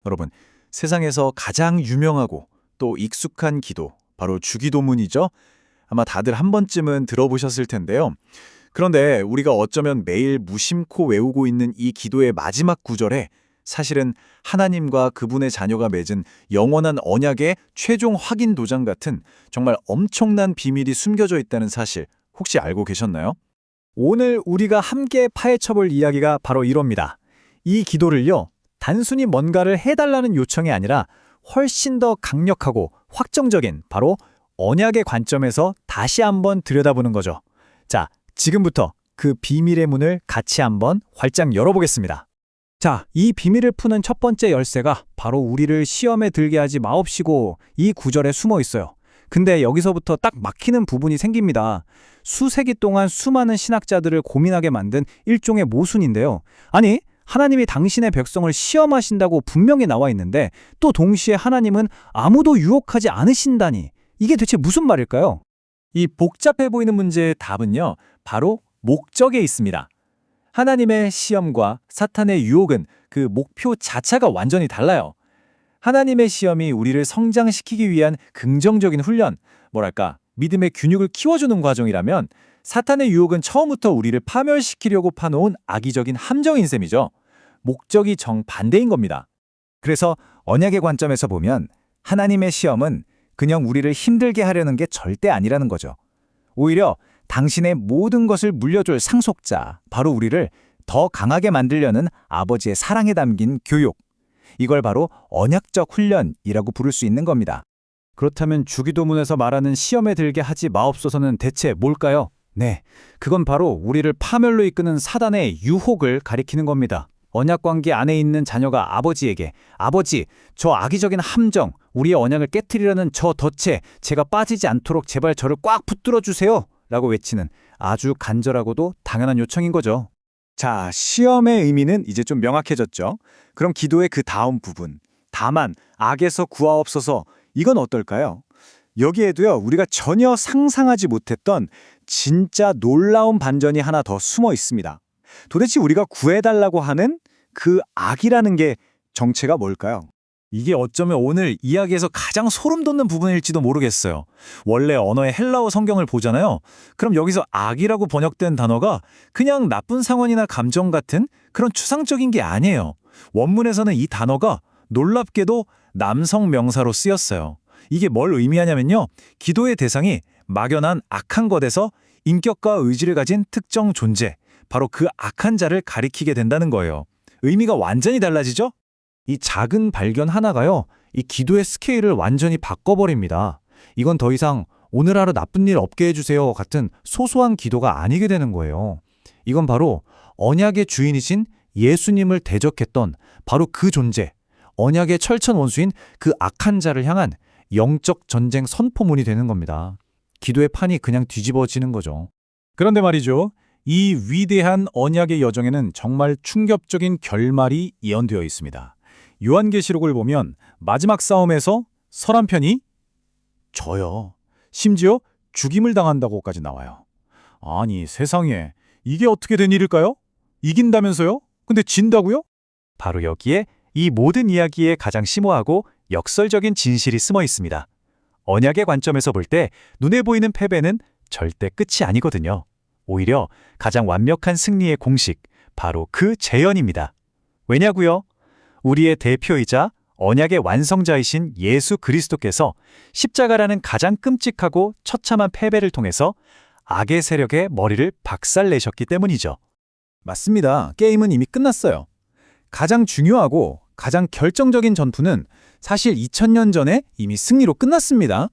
여러분, 세상에서 가장 유명하고 또 익숙한 기도, 바로 주기도문이죠. 아마 다들 한 번쯤은 들어보셨을 텐데요. 그런데 우리가 어쩌면 매일 무심코 외우고 있는 이 기도의 마지막 구절에 사실은 하나님과 그분의 자녀가 맺은 영원한 언약의 최종 확인 도장 같은 정말 엄청난 비밀이 숨겨져 있다는 사실 혹시 알고 계셨나요? 오늘 우리가 함께 파헤쳐볼 이야기가 바로 이럽니다. 이 기도를요, 단순히 뭔가를 해달라는 요청이 아니라 훨씬 더 강력하고 확정적인 바로 언약의 관점에서 다시 한번 들여다보는 거죠. 자, 지금부터 그 비밀의 문을 같이 한번 활짝 열어보겠습니다. 자, 이 비밀을 푸는 첫 번째 열쇠가 바로 우리를 시험에 들게 하지 마옵시고 이 구절에 숨어 있어요. 근데 여기서부터 딱 막히는 부분이 생깁니다. 수세기 동안 수많은 신학자들을 고민하게 만든 일종의 모순인데요. 아니, 하나님이 당신의 백성을 시험하신다고 분명히 나와 있는데 또 동시에 하나님은 아무도 유혹하지 않으신다니. 이게 대체 무슨 말일까요? 이 복잡해 보이는 문제의 답은요, 바로 목적에 있습니다. 하나님의 시험과 사탄의 유혹은 그 목표 자체가 완전히 달라요. 하나님의 시험이 우리를 성장시키기 위한 긍정적인 훈련, 뭐랄까, 믿음의 근육을 키워주는 과정이라면 사탄의 유혹은 처음부터 우리를 파멸시키려고 파놓은 악의적인 함정인 셈이죠. 목적이 정반대인 겁니다. 그래서 언약의 관점에서 보면 하나님의 시험은 그냥 우리를 힘들게 하려는 게 절대 아니라는 거죠. 오히려 당신의 모든 것을 물려줄 상속자, 바로 우리를 더 강하게 만들려는 아버지의 사랑에 담긴 교육. 이걸 바로 언약적 훈련이라고 부를 수 있는 겁니다. 그렇다면 주기도문에서 말하는 시험에 들게 하지 마옵소서는 대체 뭘까요? 네, 그건 바로 우리를 파멸로 이끄는 사단의 유혹을 가리키는 겁니다. 언약관계 안에 있는 자녀가 아버지에게 아버지, 저 악의적인 함정, 우리의 언약을 깨트리려는 저 덫에 제가 빠지지 않도록 제발 저를 꽉 붙들어 주세요 라고 외치는 아주 간절하고도 당연한 요청인 거죠. 자, 시험의 의미는 이제 좀 명확해졌죠. 그럼 기도의 그 다음 부분, 다만 악에서 구하옵소서, 이건 어떨까요? 여기에도요, 우리가 전혀 상상하지 못했던 진짜 놀라운 반전이 하나 더 숨어 있습니다. 도대체 우리가 구해달라고 하는 그 악이라는 게 정체가 뭘까요? 이게 어쩌면 오늘 이야기에서 가장 소름 돋는 부분일지도 모르겠어요. 원래 언어의 헬라어 성경을 보잖아요. 그럼 여기서 악이라고 번역된 단어가 그냥 나쁜 상황이나 감정 같은 그런 추상적인 게 아니에요. 원문에서는 이 단어가 놀랍게도 남성 명사로 쓰였어요. 이게 뭘 의미하냐면요, 기도의 대상이 막연한 악한 것에서 인격과 의지를 가진 특정 존재, 바로 그 악한 자를 가리키게 된다는 거예요. 의미가 완전히 달라지죠? 이 작은 발견 하나가요, 이 기도의 스케일을 완전히 바꿔버립니다. 이건 더 이상 오늘 하루 나쁜 일 없게 해주세요 같은 소소한 기도가 아니게 되는 거예요. 이건 바로 언약의 주인이신 예수님을 대적했던 바로 그 존재, 언약의 철천 원수인 그 악한 자를 향한 영적 전쟁 선포문이 되는 겁니다. 기도의 판이 그냥 뒤집어지는 거죠. 그런데 말이죠, 이 위대한 언약의 여정에는 정말 충격적인 결말이 예언되어 있습니다. 요한계시록을 보면 마지막 싸움에서 설 한 편이 져요. 심지어 죽임을 당한다고까지 나와요. 아니, 세상에, 이게 어떻게 된 일일까요? 이긴다면서요? 근데 진다고요? 바로 여기에 이 모든 이야기의 가장 심오하고 역설적인 진실이 숨어 있습니다. 언약의 관점에서 볼 때 눈에 보이는 패배는 절대 끝이 아니거든요. 오히려 가장 완벽한 승리의 공식, 바로 그 재현입니다. 왜냐고요? 우리의 대표이자 언약의 완성자이신 예수 그리스도께서 십자가라는 가장 끔찍하고 처참한 패배를 통해서 악의 세력의 머리를 박살내셨기 때문이죠. 맞습니다. 게임은 이미 끝났어요. 가장 중요하고 가장 결정적인 전투는 사실 2000년 전에 이미 승리로 끝났습니다.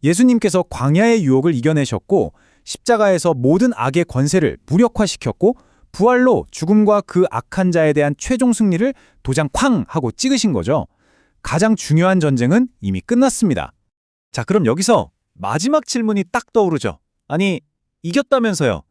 예수님께서 광야의 유혹을 이겨내셨고 십자가에서 모든 악의 권세를 무력화시켰고 부활로 죽음과 그 악한 자에 대한 최종 승리를 도장 쾅 하고 찍으신 거죠. 가장 중요한 전쟁은 이미 끝났습니다. 자, 그럼 여기서 마지막 질문이 딱 떠오르죠. 아니, 이겼다면서요.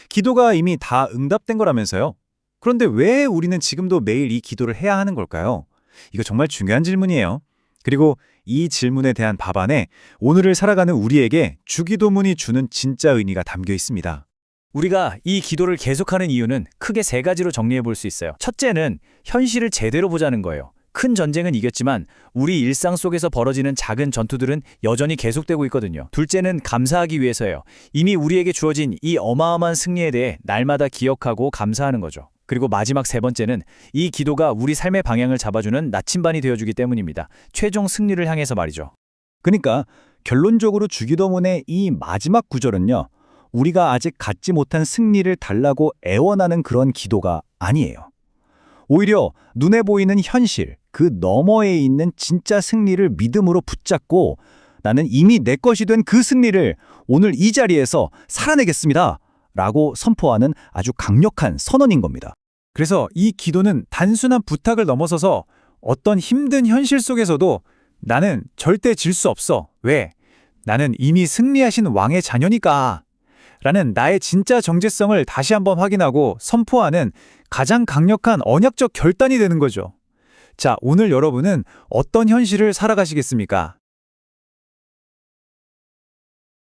기도가 이미 다 응답된 거라면서요. 그런데 왜 우리는 지금도 매일 이 기도를 해야 하는 걸까요? 이거 정말 중요한 질문이에요. 그리고 이 질문에 대한 답안에 오늘을 살아가는 우리에게 주기도문이 주는 진짜 의미가 담겨 있습니다. 우리가 이 기도를 계속하는 이유는 크게 세 가지로 정리해 볼 수 있어요. 첫째는 현실을 제대로 보자는 거예요. 큰 전쟁은 이겼지만 우리 일상 속에서 벌어지는 작은 전투들은 여전히 계속되고 있거든요. 둘째는 감사하기 위해서예요. 이미 우리에게 주어진 이 어마어마한 승리에 대해 날마다 기억하고 감사하는 거죠. 그리고 마지막 세 번째는 이 기도가 우리 삶의 방향을 잡아주는 나침반이 되어주기 때문입니다. 최종 승리를 향해서 말이죠. 그러니까 결론적으로 주기도문의 이 마지막 구절은요. 우리가 아직 갖지 못한 승리를 달라고 애원하는 그런 기도가 아니에요. 오히려 눈에 보이는 현실, 그 너머에 있는 진짜 승리를 믿음으로 붙잡고 나는 이미 내 것이 된 그 승리를 오늘 이 자리에서 살아내겠습니다. 라고 선포하는 아주 강력한 선언인 겁니다. 그래서 이 기도는 단순한 부탁을 넘어서서 어떤 힘든 현실 속에서도 나는 절대 질 수 없어. 왜? 나는 이미 승리하신 왕의 자녀니까. 라는 나의 진짜 정체성을 다시 한번 확인하고 선포하는 가장 강력한 언약적 결단이 되는 거죠. 자, 오늘 여러분은 어떤 현실을 살아가시겠습니까?